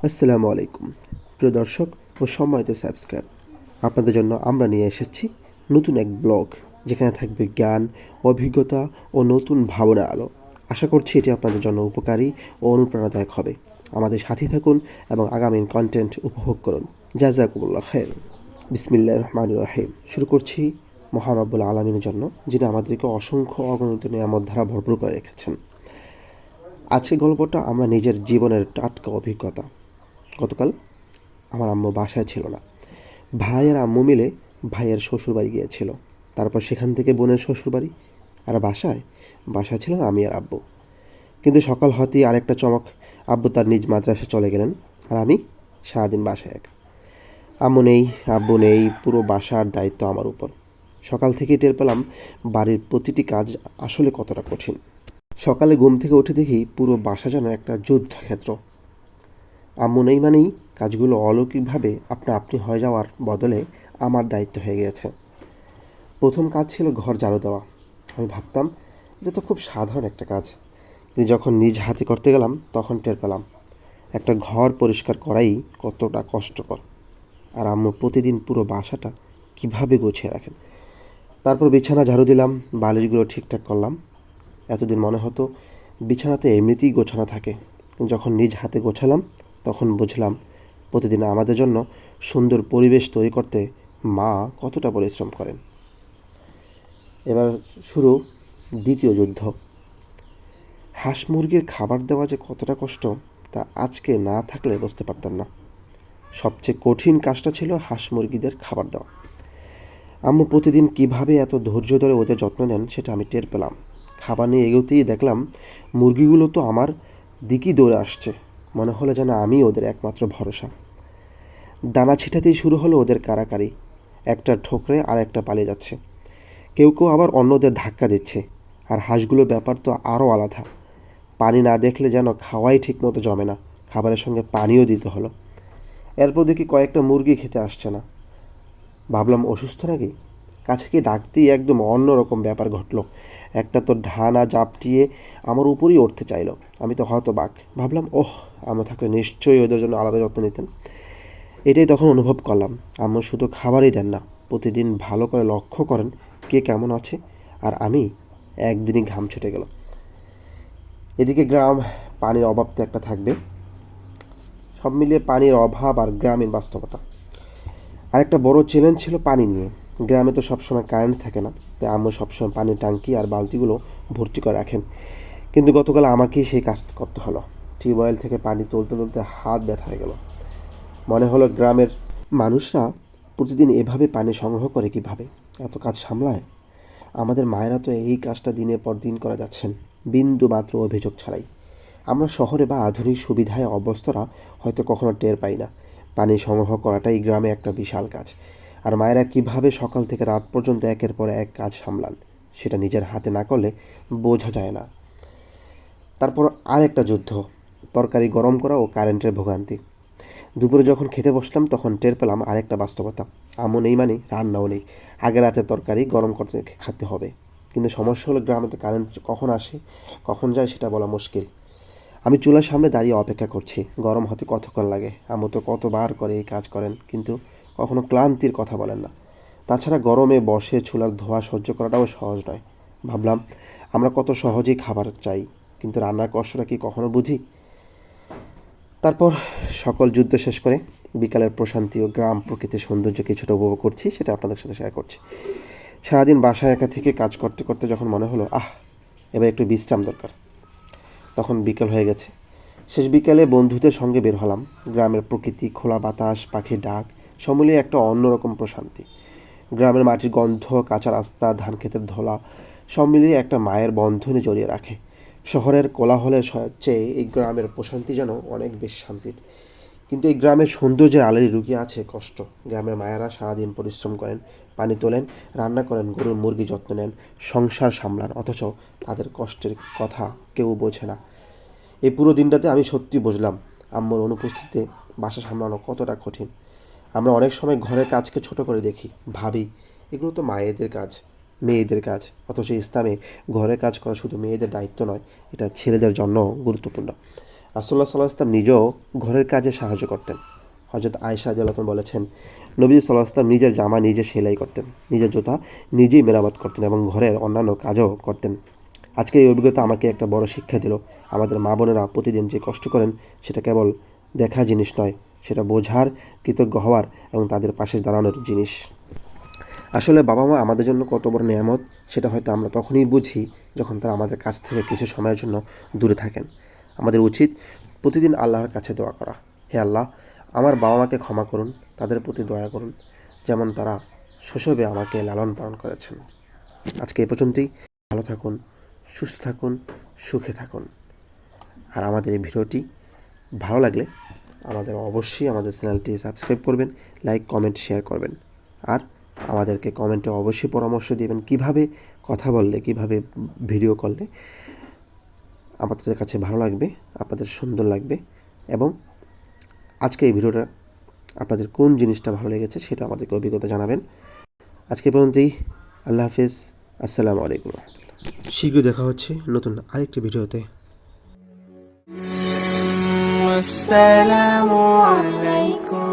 আসসালামু আলাইকুম প্রিয় দর্শক ও সম্মানিত সাবস্ক্রাইব। আপনাদের জন্য আমরা নিয়ে এসেছি নতুন এক ব্লগ, যেখানে থাকবে জ্ঞান, অভিজ্ঞতা ও নতুন ভাবনার আলো। আশা করছি এটি আপনাদের জন্য উপকারী ও অনুপ্রেরণাদায়ক হবে। আমাদের সাথে থাকুন এবং আগামী কন্টেন্ট উপভোগ করুন। জাযাকুমুল্লাহ খাইর। বিসমিল্লাহির রহমানির রহিম। শুরু করছি মহান রব্বুল আলামিনের জন্য, যিনি আমাদেরকে অসংখ্য অগণিত নিয়ামত দ্বারা ভরপুর করে রেখেছেন। আজকের গল্পটা আমরা নিজের জীবনের টাটকা অভিজ্ঞতা। গতকাল আমার আম্মু বাসায় ছিল না। ভাই আর আম্মু মিলে ভাইয়ের শ্বশুরবাড়ি গিয়েছিল। তারপর সেখান থেকে বোনের শ্বশুরবাড়ি। আর বাসায় ছিলাম আমি আর আব্বু। কিন্তু সকাল হতেই আরেকটা চমক। আব্বু তার নিজ মাদ্রাসায় চলে গেলেন, আর আমি সারাদিন বাসায় একা। আম্মু নেই, আব্বু নেই, পুরো বাসার দায়িত্ব আমার উপর। সকাল থেকেই টের পেলাম বাড়ির প্রতিটি কাজ আসলে কতটা কঠিন। সকালে ঘুম থেকে উঠে দেখি পুরো বাসা যেন একটা যুদ্ধক্ষেত্র। আম্মু নেই মানেই কাজগুলো অলৌকিকভাবে আপনা আপনি হয়ে যাওয়ার বদলে আমার দায়িত্ব হয়ে গিয়েছে। প্রথম কাজ ছিল ঘর ঝাড়ু দেওয়া। আমি ভাবতাম এটা তো খুব সাধারণ একটা কাজ, কিন্তু যখন নিজ হাতে করতে গেলাম তখন টের পেলাম একটা ঘর পরিষ্কার করাই কতটা কষ্টকর। আর আম্মু প্রতিদিন পুরো বাসাটা কিভাবে গুছিয়ে রাখেন। তারপর বিছানা ঝাড়ু দিলাম, বালিশগুলো ঠিকঠাক করলাম। এতদিন মনে হতো বিছানাতে এমনিতেই গোছানো থাকে। যখন নিজ হাতে গোছালাম তখন বুঝলাম প্রতিদিন আমাদের জন্য সুন্দর পরিবেশ তৈরি করতে মা কতটা পরিশ্রম করেন। এবার শুরু দ্বিতীয় যুদ্ধ। হাঁস মুরগির খাবার দেওয়া যে কতটা কষ্ট তা আজকে না থাকলে বুঝতে পারতাম না। সবচেয়ে কঠিন কাজটা ছিল হাঁস মুরগিদের খাবার দেওয়া। আম্মু প্রতিদিন কিভাবে এত ধৈর্য ধরে ওদের যত্ন নেন সেটা আমি টের পেলাম। খাবার নিয়ে এগোতেই দেখলাম মুরগিগুলো তো আমার দিকেই দৌড়ে আসছে। মনে হলো যেন আমি ওদের একমাত্র ভরসা। দানা ছিটাতেই শুরু হলো ওদের কাড়াকাড়ি। একটা ঠোকরে আর একটা পালিয়ে যাচ্ছে। কেউ কেউ আবার অন্যদের ধাক্কা দিচ্ছে। আর হাঁসগুলোর ব্যাপার তো আরও আলাদা। পানি না দেখলে যেন খাওয়াই ঠিকমতো জমে না। খাবারের সঙ্গে পানিও দিতে হলো। এরপর দেখি কয়েকটা মুরগি খেতে আসছে না। ভাবলাম অসুস্থ নাকি। কাছে গিয়ে ডাকতেই একদম অন্যরকম ব্যাপার ঘটলো। একটা তো ঢানা জাপটিয়ে আমার উপরেই উঠতে চাইলো। আমি তো হতবাক। ভাবলাম আম্মু থাকলে নিশ্চয়ই ওদের জন্য আলাদা যত্ন নিতেন। এটাই তখন অনুভব করলাম আম্মু শুধু খাবারই দেন না, প্রতিদিন ভালো করে লক্ষ্য করেন কে কেমন আছে। আর আমি একদিনই ঘাম ছুটে গেল। এদিকে গ্রাম, পানির অভাব তো একটা থাকবে। সব মিলিয়ে পানির অভাব আর গ্রামীণ বাস্তবতা। আরেকটা বড় চ্যালেঞ্জ ছিল পানি নিয়ে। গ্রামে তো সবসময় কারেন্ট থাকে না, তাই আম্মু সবসময় পানির ট্যাঙ্কি আর বালতিগুলো ভর্তি করে রাখেন। কিন্তু গতকাল আমাকেই সেই কাজ করতে হলো। টিউবওয়েল থেকে পানি তুলতে তুলতে হাত ব্যথা হয়ে গেল। মনে হলো গ্রামের মানুষরা প্রতিদিন এভাবে পানি সংগ্রহ করে কিভাবে, এত কাজ সামলায়। আমাদের মায়েরা তো এই কাজটা দিনের পর দিন করে যাচ্ছেন, বিন্দু মাত্র অভিযোগ ছাড়াই। আমরা শহরে বা আধুনিক সুবিধায় অভ্যস্তরা হয়তো কখনো টের পাই না পানি সংগ্রহ করাটাই গ্রামে একটা বিশাল কাজ। আর মায়েরা কিভাবে সকাল থেকে রাত পর্যন্ত একের পর এক কাজ সামলান, সেটা নিজের হাতে না করলে বোঝা যায় না। তারপর আরেকটা যুদ্ধ, তরকারি গরম করা ও কারেন্টের ভোগান্তি। দুপুরে যখন খেতে বসলাম তখন টের পেলাম আরেকটা বাস্তবতা। আম্মু নেই মানে রান্নাও নেই। আগে রাতে তরকারি গরম করতে খেতে হবে। কিন্তু সমস্যা হলো গ্রামে তো কারেন্ট কখন আসে কখন যায় সেটা বলা মুশকিল। আমি চুলার সামনে দাঁড়িয়ে অপেক্ষা করছি। গরম হতে কতক্ষণ লাগে। আম্মু তো কতবার করে এই কাজ করেন, কিন্তু কখনো ক্লান্তির কথা বলেন না। তাছাড়া গরমে বসে চুলার ধোঁয়া সহ্য করাটাও সহজ নয়। ভাবলাম আমরা কত সহজেই খাবার চাই, কিন্তু রান্নার কষ্টটা কি কখনো বুঝি। তারপর সকল যুদ্ধ শেষ করে বিকালের প্রশান্তি ও গ্রাম প্রকৃতির সৌন্দর্য কিছুটা উপভোগ করছি, সেটা আপনাদের সাথে শেয়ার করছি। সারাদিন বাসায় একা থেকে কাজ করতে করতে যখন মনে হলো এবার একটু বিশ্রাম দরকার, তখন বিকেল হয়ে গেছে। শেষ বিকেলে বন্ধুদের সঙ্গে বের হলাম। গ্রামের প্রকৃতি, খোলা বাতাস, পাখির ডাক, সব মিলিয়ে একটা অন্যরকম প্রশান্তি। গ্রামের মাটির গন্ধ, কাঁচা রাস্তা, ধান ক্ষেতের ধোলা, সব মিলিয়ে একটা মায়ের বন্ধনে জড়িয়ে রাখে। শহরের কোলাহলের চেয়ে এই গ্রামের প্রশান্তি যেন অনেক বেশি শান্তির। কিন্তু এই গ্রামের সৌন্দর্যের আড়ালে লুকিয়ে আছে কষ্ট। গ্রামের মায়েরা সারাদিন পরিশ্রম করেন, পানি তোলেন, রান্না করেন, গরুর মুরগি যত্ন নেন, সংসার সামলান, অথচ তাদের কষ্টের কথা কেউ বোঝে না। এই পুরো দিনটাতে আমি সত্যি বুঝলাম আম্মুর অনুপস্থিতিতে বাসা সামলানো কতটা কঠিন। আমরা অনেক সময় ঘরের কাজকে ছোট করে দেখি, ভাবি এগুলো তো মায়েদের কাজ, মেয়েদের কাজ। অথচ ইসলামে ঘরের কাজ করা শুধু মেয়েদের দায়িত্ব নয়, এটা ছেলেদের জন্য গুরুত্বপূর্ণ। রাসূলুল্লাহ সাল্লাল্লাহু আলাইহি ওয়াসাল্লাম নিজেও ঘরের কাজে সাহায্য করতেন। হযরত আয়েশা রাদিয়াল্লাহু আনহা বলেছেন, নবী সাল্লাল্লাহু আলাইহি ওয়াসাল্লাম নিজের জামা নিজে সেলাই করতেন, নিজের জুতা নিজেই মেরামত করতেন এবং ঘরের অন্যান্য কাজও করতেন। আজকের এই অভিজ্ঞতা আমাকে একটা বড় শিক্ষা দিল। আমাদের মা বোনেরা প্রতিদিন যে কষ্ট করেন সেটা কেবল দেখা জিনিস নয়, সেটা বোঝার, কৃতজ্ঞ হওয়ার এবং তাদের পাশে দাঁড়ানোর জিনিস। আসলে বাবা মা আমাদের জন্য কত বড় নেয়ামত সেটা হয়তো আমরা তখনই বুঝি যখন তারা আমাদের কাছ থেকে কিছু সময়ের জন্য দূরে থাকেন। আমাদের উচিত প্রতিদিন আল্লাহর কাছে দোয়া করা, হে আল্লাহ, আমার বাবা মাকে ক্ষমা করুন, তাদের প্রতি দয়া করুন, যেমন তারা শৈশবে আমাকে লালন পালন করেছেন। আজকে এ পর্যন্তই। ভালো থাকুন, সুস্থ থাকুন, সুখে থাকুন। আর আমাদের এই ভিডিওটি ভালো লাগলে অবশ্যই আমাদের চ্যানেলটি সাবস্ক্রাইব করবেন, লাইক, কমেন্ট, শেয়ার করবেন। আর আমাদেরকে কমেন্টে অবশ্যই পরামর্শ দিবেন কীভাবে কথা বললে, কীভাবে ভিডিও করলে আপনাদের কাছে ভালো লাগবে, আপনাদের সুন্দর লাগবে, এবং আজকে এই ভিডিওটা আপনাদের কোন জিনিসটা ভালো লেগেছে সেটা আমাদেরকে অভিজ্ঞতা জানাবেন। আজকে পর্যন্তই। আল্লাহ হাফেজ। আসসালামু আলাইকুম রহমতুল্লাহ। শীঘ্রই দেখা হচ্ছে নতুন আরেকটি ভিডিওতে। আসসালামু আলাইকুম।